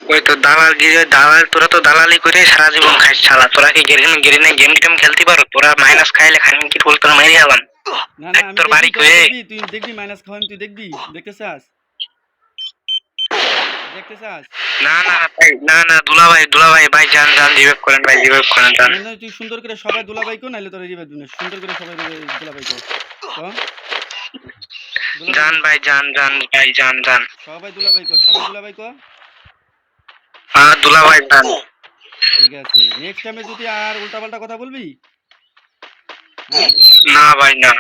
ওই তো দালাল গিয়ে দালাল, তোরা তো দালালি করে সারা জীবন খাইস শালা। তোরা কি গেরিনে গেম টেম খেলতে পারো? তোরা মাইনাস খাইলে খাইনি কি বল, তোরা মেরে হলাম না না, আমি তোর দেখবি, বাড়ি তোরা কয়ে। দেখবি, তুই দেখবি মাইনাস খাওয়ান, তুই দেখবি, দেখতে চাস? দেখতে চাস? না না ভাই, না না দুলাভাই ভাই, যান যান, রিভাইভ করেন ভাই, রিভাইভ করেন, যান। না না, তুই সুন্দর করে সবাই দুলাভাই কো, নাইলে তোরা রিভাইভ দিবি না। সুন্দর করে সবাই দুলাভাই কো, ক দুলাভাই যান কো, ভাই, যান যান ভাই, যান যান। সবাই দুলাভাই কো, সবাই দুলাভাই কো। হ্যাঁ দুলাভাই যান। ঠিক আছে, নেক্সট টাইমে যদি আর উল্টাপাল্টা কথা বলবি, হ্যাঁ, না ভাই না।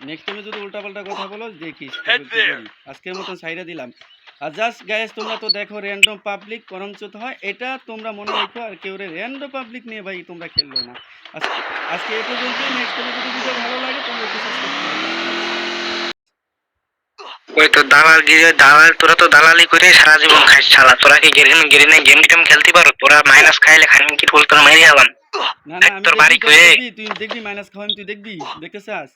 নেক্সট টাইমে যদি উল্টাপাল্টা কথা বলো, দেখিস তোকে কি করি। আজকের মতন সাইরা দিলাম। আর জাস্ট গাইস, তোমরা তো দেখো র্যান্ডম পাবলিক করমচুত হয়, এটা তোমরা মনে রাখো। আর কেউ র্যান্ডম পাবলিক নিয়ে ভাই তোমরা খেললো না। আজকে আজকে এ পর্যন্তই। নেক্সট টাইমে যদি ভিডিও ভালো লাগে তোমরা একটু সাবস্ক্রাইব করে দাও। ওই তো দালাল গিয়ে দালাল, তোরা তো দালালি করে সারা জীবন খাইস শালা। তোরা কি গেরিনে গেম টেম খেলতে পারো? তোরা মাইনাস খাইলে খাইনি কি বল, তোরা মেরে হলাম না না, আমি তোর দেখবি, বাড়ি তোরা কয়ে। দেখবি, তুই দেখবি মাইনাস খাওয়ান, তুই দেখবি, দেখতে চাস?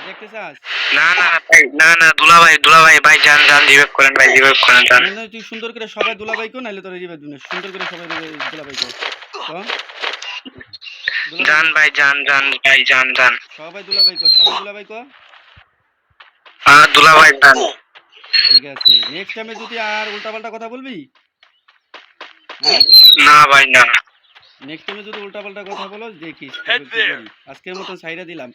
দেখতে চাস? না না ভাই, না না দুলাভাই ভাই, যান যান, রিভাইভ করেন ভাই, রিভাইভ করেন, যান। না না, তুই সুন্দর করে সবাই দুলাভাই কো, নাইলে তোরা রিভাইভ দিবি না। সুন্দর করে সবাই দুলাভাই কো, ক দুলাভাই যান কো, ভাই, যান যান ভাই, যান যান। সবাই দুলাভাই কো, সবাই দুলাভাই কো। হ্যাঁ দুলাভাই যান। ঠিক আছে, নেক্সট টাইমে যদি আর উল্টাপাল্টা কথা বলবি, হ্যাঁ, না ভাই না। নেক্সট টাইমে যদি উল্টাপাল্টা কথা বলো, দেখিস তোকে কি করি। আজকের মতন সাইরা দিলাম।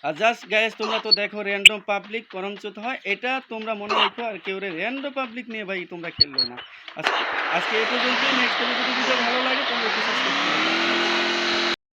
আর জাস্ট গাইস, তোমরা তো দেখো র্যান্ডম পাবলিক করমচুত হয়, এটা তোমরা মনে রাখো। আর কেউ র্যান্ডম পাবলিক নিয়ে ভাই তোমরা খেললো না। আজকে আজকে এ পর্যন্তই। নেক্সট টাইমে যদি ভিডিও ভালো লাগে তোমরা একটু সাবস্ক্রাইব করে দাও।